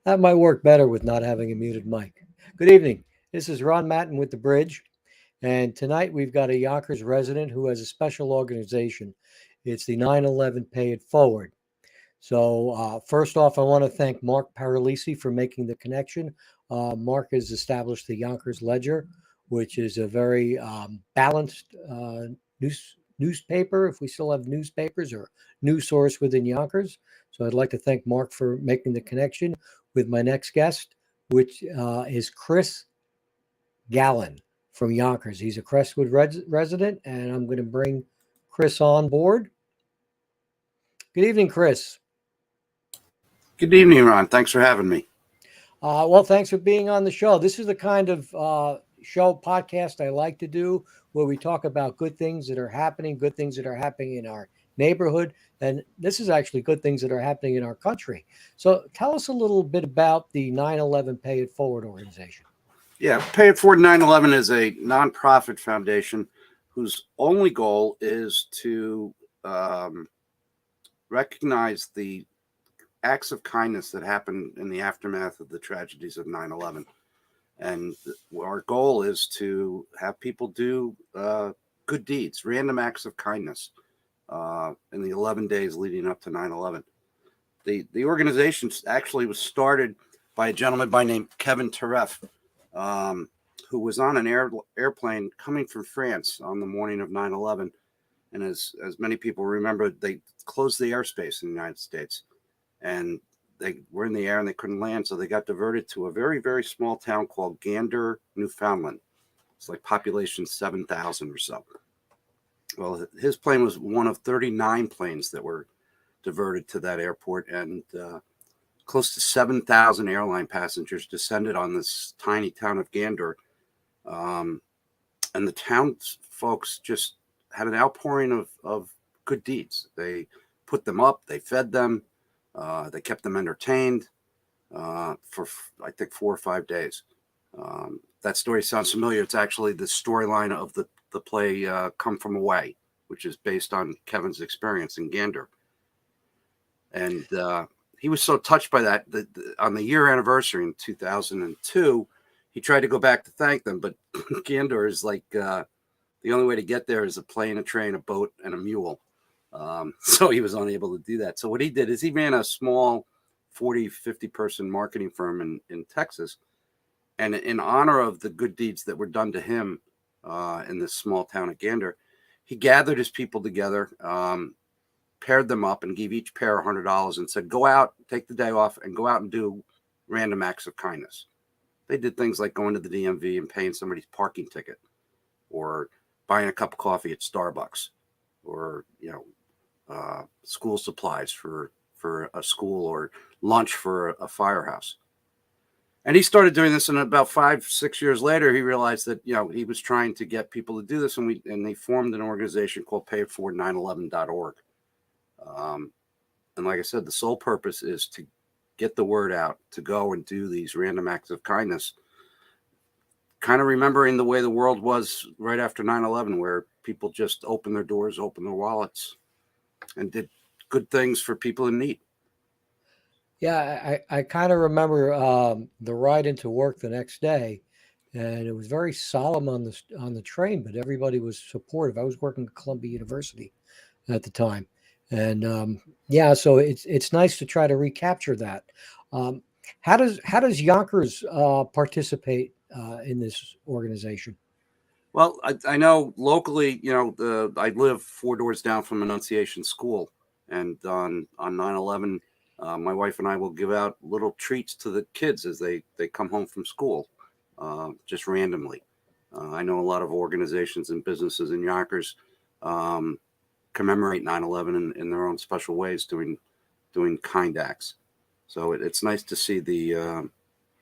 That might work better with not having a muted mic. Good evening. This is Ron Matten with The Bridge. And tonight we've got a Yonkers resident who has a special organization. It's the 9/11 Pay It Forward. So, first off, I want to thank Mark Paralisi for making the connection. Mark has established the Yonkers Ledger, which is a very balanced newspaper, if we still have newspapers, or news source within Yonkers. So, I'd like to thank Mark for making the connection with my next guest, which is Chris Gallen from Yonkers. He's a Crestwood resident, and I'm going to bring Chris on board. Good evening, Chris. Good evening, Ron. Thanks for having me. Well, thanks for being on the show. This is the kind of show podcast I like to do where we talk about good things that are happening, good things that are happening in our neighborhood. And this is actually good things that are happening in our country. So tell us a little bit about the 9/11 Pay It Forward organization. Yeah, Pay It Forward 9/11 is a nonprofit foundation whose only goal is to recognize the acts of kindness that happened in the aftermath of the tragedies of 9/11. And our goal is to have people do good deeds, random acts of kindness in the 11 days leading up to 9/11. The organization actually was started by a gentleman by name Kevin Tereff, who was on an airplane coming from France on the morning of 9/11. And as many people remember, they closed the airspace in the United States. And they were in the air and they couldn't land, so they got diverted to a very, very small town called Gander, Newfoundland. It's like population 7,000 or so. Well, his plane was one of 39 planes that were diverted to that airport, and close to 7,000 airline passengers descended on this tiny town of Gander. And the town's folks just had an outpouring of good deeds. They put them up, they fed them, they kept them entertained for, I think, 4 or 5 days. That story sounds familiar. It's actually the storyline of the play Come From Away, which is based on Kevin's experience in Gander. And he was so touched by that on the year anniversary in 2002, he tried to go back to thank them. But Gander is like the only way to get there is a plane, a train, a boat, and a mule. So he was unable to do that. So what he did is he ran a small 40, 50 person marketing firm in Texas. And in honor of the good deeds that were done to him in this small town of Gander, he gathered his people together, paired them up, and gave each pair $100 and said, go out, take the day off, and go out and do random acts of kindness. They did things like going to the DMV and paying somebody's parking ticket, or buying a cup of coffee at Starbucks, or school supplies for a school, or lunch for a firehouse. And he started doing this, and about 5-6 years later, he realized that he was trying to get people to do this, and they formed an organization called payitforward911.org. And like I said, the sole purpose is to get the word out, to go and do these random acts of kindness, kind of remembering the way the world was right after 9/11, where people just opened their doors, opened their wallets, and did good things for people in need. Yeah, I kind of remember the ride into work the next day, and it was very solemn on the train, but everybody was supportive. I was working at Columbia University at the time, and yeah, so it's nice to try to recapture that. Um, how does Yonkers participate in this organization? Well, I know locally, I live 4 doors down from Annunciation School, and on 9/11, my wife and I will give out little treats to the kids as they come home from school, just randomly. I know a lot of organizations and businesses in Yonkers commemorate 9/11 in their own special ways, doing kind acts. So it's nice to see the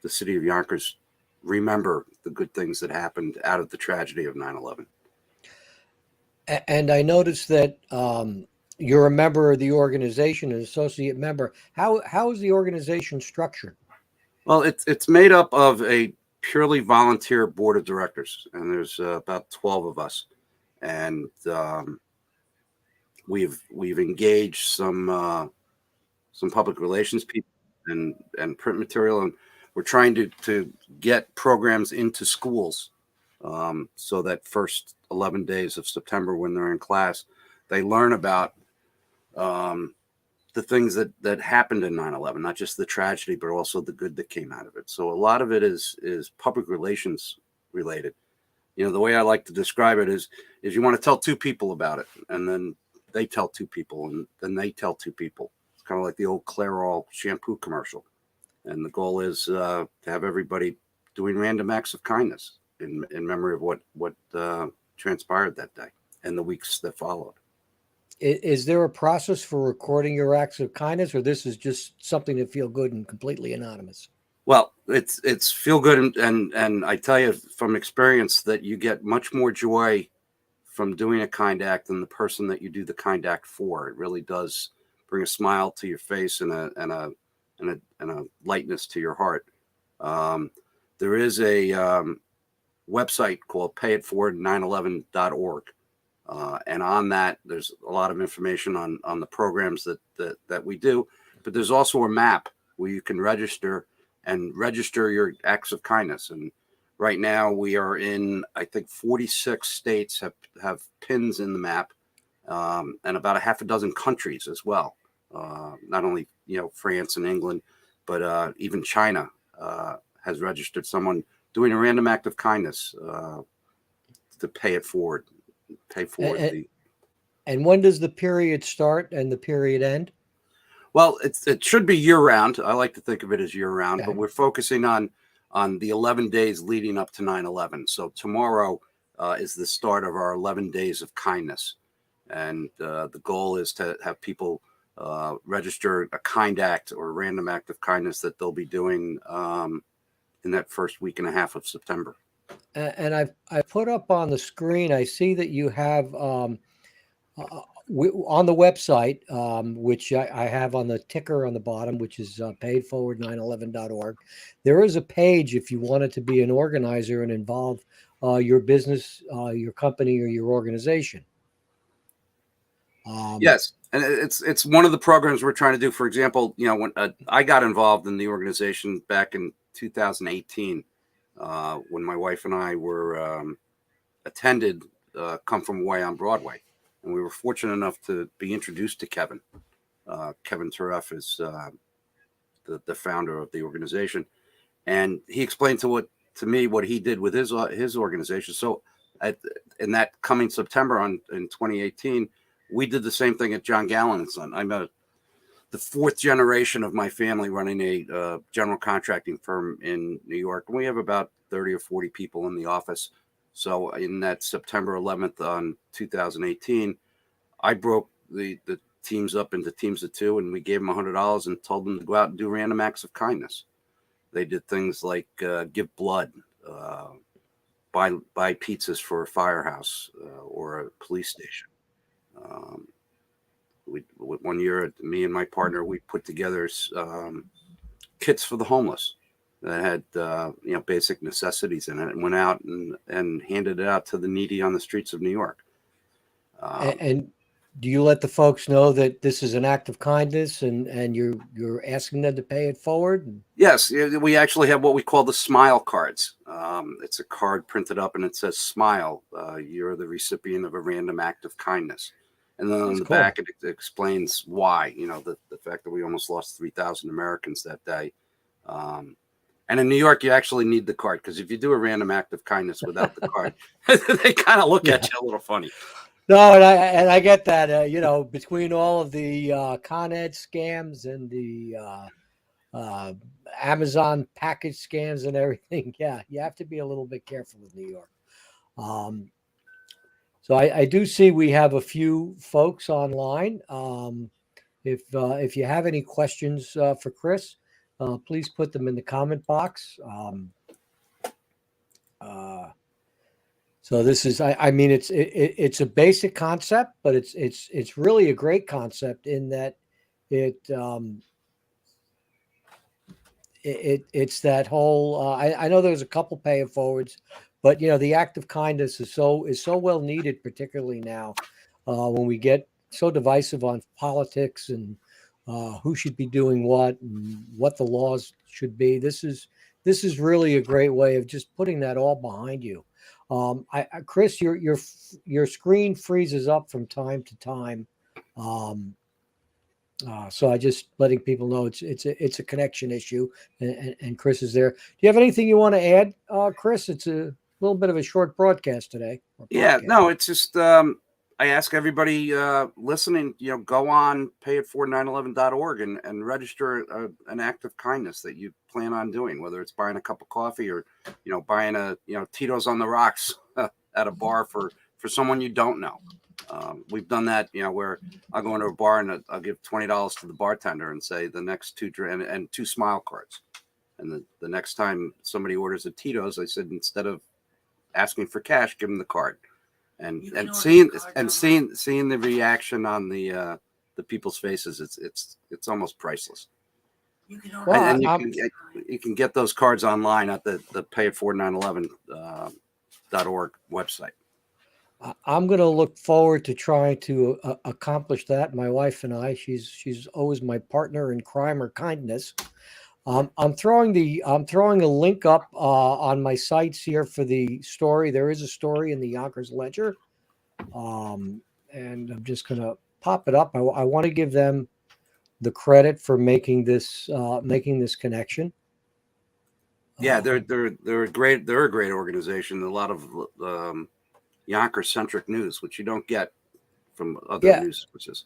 city of Yonkers remember the good things that happened out of the tragedy of 9/11. And I noticed that you're a member of the organization, an associate member. How is the organization structured? Well, it's made up of a purely volunteer board of directors, and there's about 12 of us, and we've engaged some public relations people. and print material, and we're trying to get programs into schools, so that first 11 days of September when they're in class, they learn about the things that happened in 9/11, not just the tragedy, but also the good that came out of it. So a lot of it is public relations related. The way I like to describe it is you want to tell two people about it, and then they tell two people, and then they tell two people. It's kind of like the old Clairol shampoo commercial. And the goal is to have everybody doing random acts of kindness in memory of what transpired that day and the weeks that followed. Is there a process for recording your acts of kindness, or this is just something that feel good and completely anonymous? Well, it's feel good, and I tell you from experience that you get much more joy from doing a kind act than the person that you do the kind act for. It really does bring a smile to your face and a lightness to your heart. There is a website called payitforward911.org. And on that, there's a lot of information on the programs that we do. But there's also a map where you can register your acts of kindness. And right now we are in, I think, 46 states have pins in the map, and about a half a dozen countries as well. Not only France and England, but even China has registered someone doing a random act of kindness to pay forward. And when does the period start and the period end? Well, it should be year round. I like to think of it as year round, Okay. but we're focusing on the 11 days leading up to 9/11. So tomorrow is the start of our 11 days of kindness. And the goal is to have people register a kind act or a random act of kindness that they'll be doing in that first week and a half of September. And I put up on the screen, I see that you have on the website, which I have on the ticker on the bottom, which is paidforward911.org. There is a page if you wanted to be an organizer and involve your business, your company, or your organization. Yes, and it's one of the programs we're trying to do. For example, when I got involved in the organization back in 2018, when my wife and I were attended Come From Away on Broadway, and we were fortunate enough to be introduced to Kevin. Kevin Tureff is the founder of the organization, and he explained to me what he did with his organization. So, in that coming September in 2018. We did the same thing at John Gallen and Son. I'm the fourth generation of my family running a general contracting firm in New York. And we have about 30 or 40 people in the office. So in that September 11th on 2018, I broke the teams up into teams of two, and we gave them $100 and told them to go out and do random acts of kindness. They did things like give blood, buy pizzas for a firehouse or a police station. One year, me and my partner, we put together kits for the homeless that had basic necessities in it, and went out and handed it out to the needy on the streets of New York. And do you let the folks know that this is an act of kindness and you're asking them to pay it forward? Yes, we actually have what we call the smile cards. It's a card printed up and it says smile. You're the recipient of a random act of kindness. And then on the back, it explains why, the fact that we almost lost 3,000 Americans that day. And in New York, you actually need the card, because if you do a random act of kindness without the card, they kind of look at you a little funny. No, and I get that. Between all of the Con Ed scams and the Amazon package scams and everything, you have to be a little bit careful with New York. So I do see we have a few folks online. If you have any questions for Chris, please put them in the comment box. So this is, I mean, it's a basic concept, but it's really a great concept in that it's that whole. I know there's a couple pay it forwards, but the act of kindness is so well needed, particularly now when we get so divisive on politics and who should be doing what and what the laws should be. This is really a great way of just putting that all behind you. Chris, your screen freezes up from time to time. Um, so I just letting people know it's a connection issue, and Chris is there. Do you have anything you want to add, Chris? It's a little bit of a short broadcast today. Or Yeah, podcast. no, it's just I ask everybody listening, go on payit4911.org and register an act of kindness that you plan on doing, whether it's buying a cup of coffee or buying a Tito's on the rocks at a bar for someone you don't know. We've done that, where I'll go into a bar and I'll give $20 to the bartender and say the next and 2 smile cards. And the next time somebody orders a Tito's, I said, instead of asking for cash, give them the card. And seeing the reaction on the people's faces, it's almost priceless. Well, You can get those cards online at the payit4911.org website. I'm going to look forward to trying to accomplish that. My wife and I, she's always my partner in crime or kindness. I'm throwing a link up on my sites here for the story. There is a story in the Yonkers Ledger, and I'm just going to pop it up. I want to give them the credit for making this connection. Yeah, they're a great organization. A lot of Yonkers centric news, which you don't get from other news sources.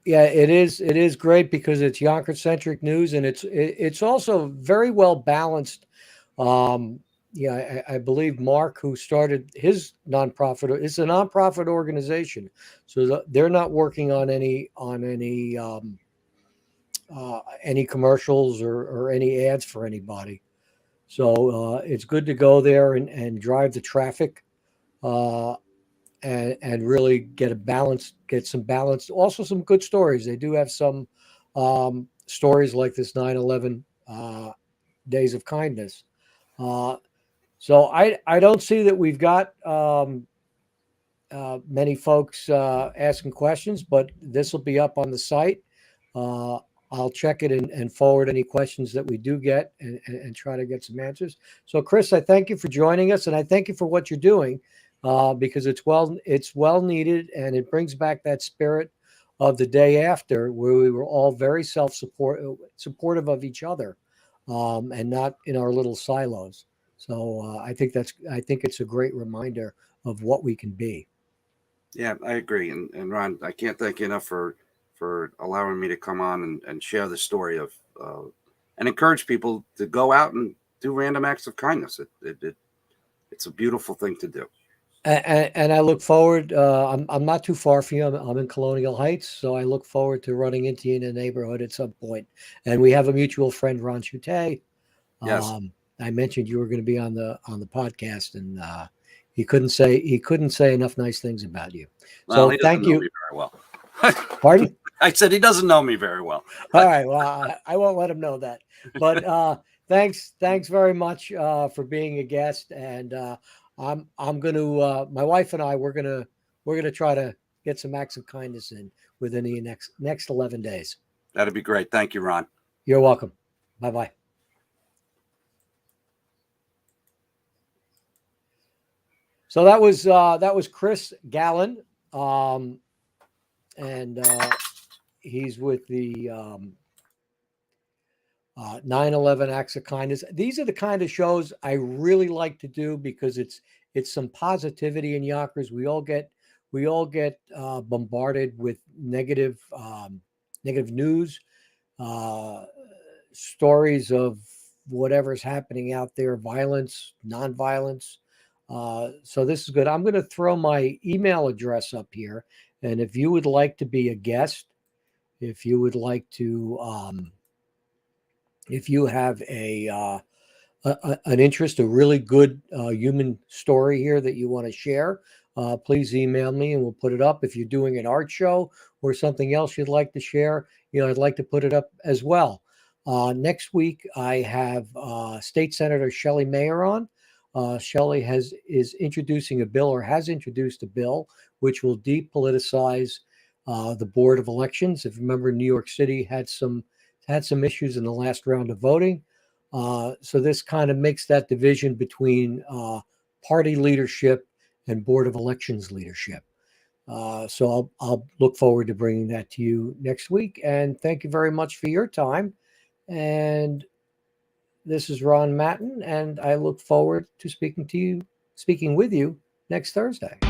Yeah, it is great because it's Yonkers centric news, and it's also very well balanced. I believe Mark, who started his nonprofit, it's a nonprofit organization, so they're not working on any commercials or any ads for anybody. So it's good to go there and drive the traffic. And really get some balance. Also, some good stories. They do have some stories like this 9/11 Days of Kindness. So I don't see that we've got many folks asking questions, but this will be up on the site. I'll check it and forward any questions that we do get and try to get some answers. So, Chris, I thank you for joining us, and I thank you for what you're doing. Because it's well needed, and it brings back that spirit of the day after, where we were all very supportive of each other, and not in our little silos. So I think it's a great reminder of what we can be. Yeah, I agree, and Ron, I can't thank you enough for allowing me to come on and share the story of and encourage people to go out and do random acts of kindness. It's a beautiful thing to do. And I look forward. I'm not too far from you. I'm in Colonial Heights, so I look forward to running into you in the neighborhood at some point. And we have a mutual friend, Ron Chute. Yes. I mentioned you were going to be on the podcast, and he couldn't say enough nice things about you. Well, so thank you. Me very well. Pardon? I said he doesn't know me very well. All right. Well, I won't let him know that. But thanks very much for being a guest. And I'm going to my wife and I we're gonna try to get some acts of kindness in within the next 11 days. That'd be great. Thank you, Ron. You're welcome. Bye-bye. So that was Chris Gallen, and he's with the 9/11 Acts of Kindness. These are the kind of shows I really like to do because it's some positivity in Yonkers. We all get bombarded with negative news, stories of whatever's happening out there, violence, nonviolence. So this is good. I'm going to throw my email address up here, and if you would like to be a guest, if you would like to, if you have an interest, a really good human story here that you want to share, please email me and we'll put it up. If you're doing an art show or something else you'd like to share, I'd like to put it up as well. Next week, I have State Senator Shelley Mayer on. Shelley is introducing a bill, or has introduced a bill, which will depoliticize the Board of Elections. If you remember, New York City had some issues in the last round of voting. So this kind of makes that division between party leadership and Board of Elections leadership. So I'll look forward to bringing that to you next week. And thank you very much for your time. And this is Ron Matten, and I look forward to speaking with you next Thursday.